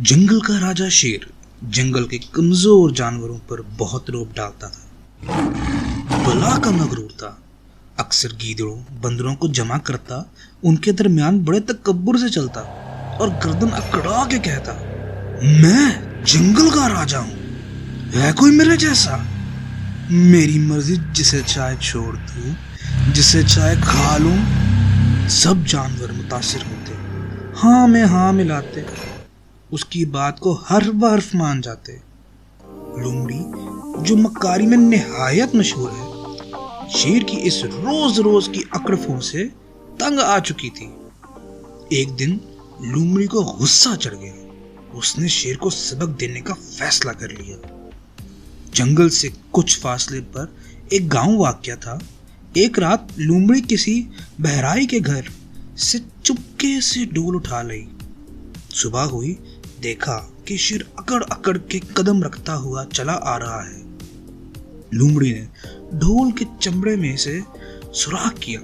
जंगल का राजा शेर जंगल के कमजोर जानवरों पर बहुत रौब डालता था। बला का मगरूर था, अक्सर गीदड़ों बंदरों को जमा करता, उनके दरमियान बड़े तकब्बुर से चलता और गर्दन अकड़ा के कहता, मैं जंगल का राजा हूं, है कोई मेरे जैसा? मेरी मर्जी, जिसे चाहे छोड़ दूं, जिसे चाहे खा लूं। सब जानवर मुतासिर होते, हाँ में हाँ मिलाते, उसकी बात को हर बर्फ मान जाते। लोमड़ी, जो मक्कारी में निहायत मशहूर है, शेर की इस रोज रोज की अकड़फों से तंग आ चुकी थी। एक दिन लोमड़ी को गुस्सा चढ़ गया। उसने शेर को सबक देने का फैसला कर लिया। जंगल से कुछ फासले पर एक गांव वाक़या था। एक रात लोमड़ी किसी बहराई के घर से चुपके से डोल उठा लाई। सुबह हुई, देखा कि शेर अकड़ अकड़ के कदम रखता हुआ चला आ रहा है। लोमड़ी ने ढोल के चमड़े में से सुराख किया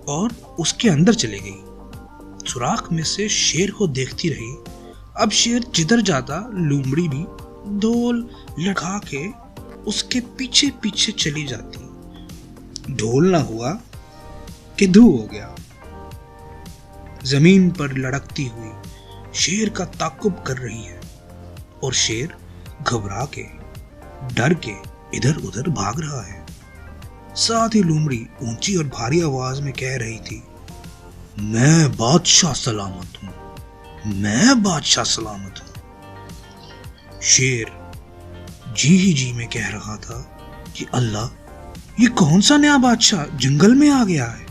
और उसके अंदर चली गई। सुराख में से शेर को देखती रही। अब शेर जिधर जाता, लोमड़ी भी ढोल लगा के उसके पीछे पीछे चली जाती। ढोल ना हुआ कि धू हो गया। जमीन पर लड़कती हुई शेर का ताकुब कर रही है और शेर घबरा के, डर के इधर उधर भाग रहा है। साथ ही लोमड़ी ऊंची और भारी आवाज में कह रही थी, मैं बादशाह सलामत हूं, मैं बादशाह सलामत हूं। शेर जी ही जी में कह रहा था कि अल्लाह, ये कौन सा नया बादशाह जंगल में आ गया है?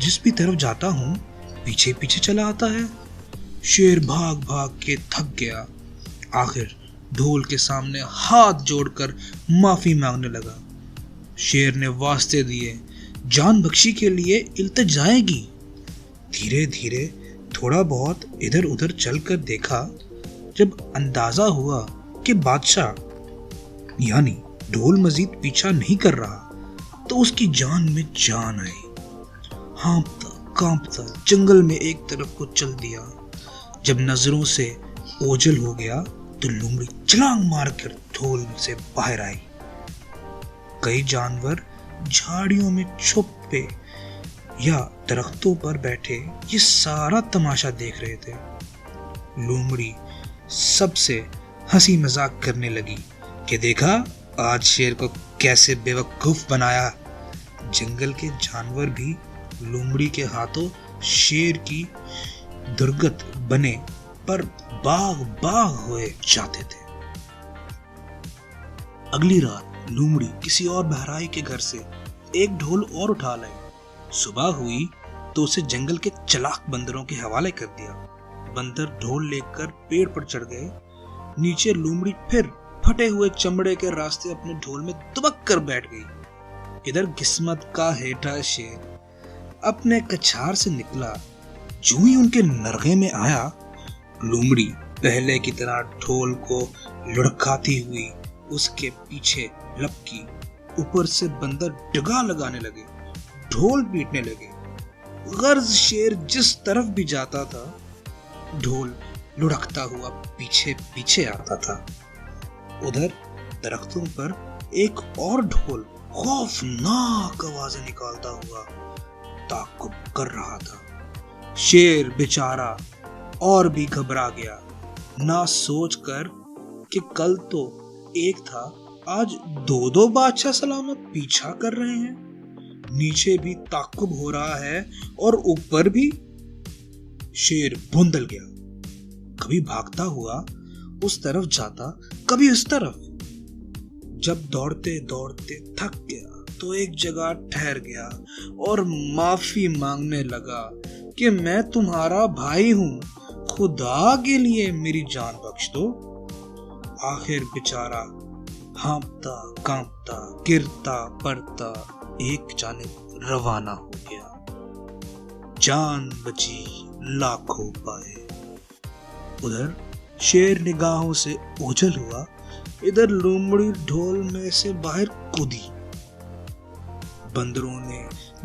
जिस भी तरफ जाता हूं पीछे पीछे चला आता है। शेर भाग भाग के थक गया। आखिर ढोल के सामने हाथ जोड़कर माफी मांगने लगा। शेर ने वास्ते दिए, जान बख्शी के लिए इल्तिजाएं की। धीरे धीरे थोड़ा बहुत इधर उधर चलकर देखा। जब अंदाजा हुआ कि बादशाह यानी ढोल मजीद पीछा नहीं कर रहा, तो उसकी जान में जान आई। हाँफता कांपता जंगल में एक तरफ को चल दिया। जब नजरों से ओझल हो गया तो लोमड़ी छलांग मारकर ढोल से बाहर आई। कई जानवर झाड़ियों में छुपे या दरख्तों पर बैठे ये सारा तमाशा देख रहे थे। लोमड़ी सबसे हंसी मजाक करने लगी कि देखा आज शेर को कैसे बेवकूफ बनाया। जंगल के जानवर भी लोमड़ी के हाथों शेर की दुर्गत बने पर बाग बाग हुए जाते थे। अगली रात लोमड़ी किसी और बहराई के घर से एक ढोल और उठा लाई। सुबह हुई तो उसे जंगल के चालाक बंदरों के हवाले कर दिया। बंदर ढोल लेकर पेड़ पर चढ़ गए। नीचे लोमड़ी फिर फटे हुए चमड़े के रास्ते अपने ढोल में दुबक कर बैठ गई। इधर किस्मत का हेठा शेर अपने कछार से निकला। जो ही उनके नरगे में आया, लोमड़ी पहले की तरह ढोल को लुढ़काती हुई उसके पीछे लपकी। ऊपर से बंदर डगा लगाने लगे, ढोल पीटने लगे। गर्ज शेर जिस तरफ भी जाता था, ढोल लुढ़कता हुआ पीछे पीछे आता था। उधर दरख्तों पर एक और ढोल खौफनाक आवाजें निकालता हुआ ताकुब कर रहा था। शेर बेचारा और भी घबरा गया, ना सोचकर कि कल तो एक था, आज दो दो बादशाह सलामत पीछा कर रहे हैं। नीचे भी ताकुब हो रहा है और ऊपर भी। शेर भुंदल गया, कभी भागता हुआ उस तरफ जाता, कभी उस तरफ। जब दौड़ते दौड़ते थक गया तो एक जगह ठहर गया और माफी मांगने लगा कि मैं तुम्हारा भाई हूं, खुदा के लिए मेरी जान बख्श दो। आखिर बेचारा हाँफता कांपता गिरता पड़ता एक जानिब रवाना हो गया। जान बची लाखों पाए। उधर शेर निगाहों से ओझल हुआ, इधर लोमड़ी ढोल में से बाहर कूदी। बंदरों ने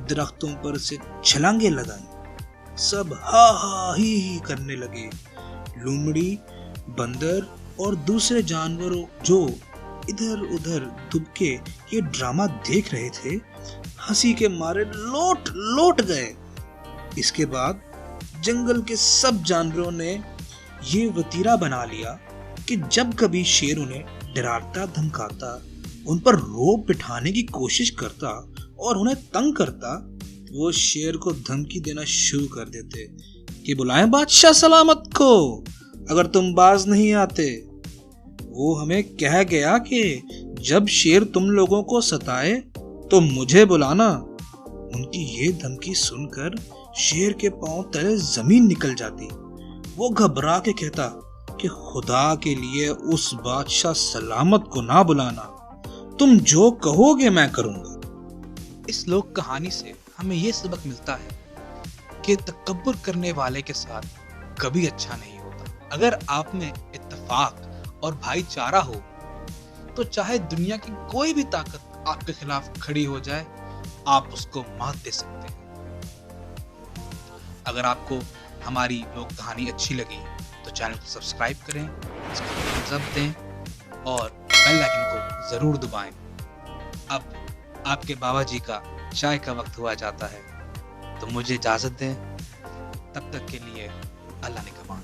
दरख्तों पर से छलांगे लगाई। सब हा हा ही करने लगे। लोमड़ी बंदर और दूसरे जानवरों जो इधर उधर दुबके ये ड्रामा देख रहे थे, हंसी के मारे लोट लोट गए। इसके बाद जंगल के सब जानवरों ने ये वतीरा बना लिया कि जब कभी शेर उन्हें डराता धमकाता, उन पर रोब बिठाने की कोशिश करता और उन्हें तंग करता, वो शेर को धमकी देना शुरू कर देते कि बुलाएं बादशाह सलामत को, अगर तुम बाज नहीं आते। वो हमें कह गया कि जब शेर तुम लोगों को सताए तो मुझे बुलाना। उनकी ये धमकी सुनकर शेर के पांव तले जमीन निकल जाती। वो घबरा के कहता कि खुदा के लिए उस बादशाह सलामत को ना बुलाना, तुम जो कहोगे मैं करूंगा। इस लोक कहानी से हमें ये सबक मिलता है कि तकब्बुर करने वाले के साथ कभी अच्छा नहीं होता। अगर आप में इत्तेफाक और भाईचारा हो तो चाहे दुनिया की कोई भी ताकत आपके खिलाफ खड़ी हो जाए, आप उसको मात दे सकते हैं। अगर आपको हमारी लोक कहानी अच्छी लगी तो चैनल को सब्सक्राइब करें, इसको thumbs up दें और बेल आइकन को जरूर दबाएं। अब आपके बाबा जी का चाय का वक्त हुआ जाता है, तो मुझे इजाजत दें। तब तक के लिए अल्लाह ने कमान।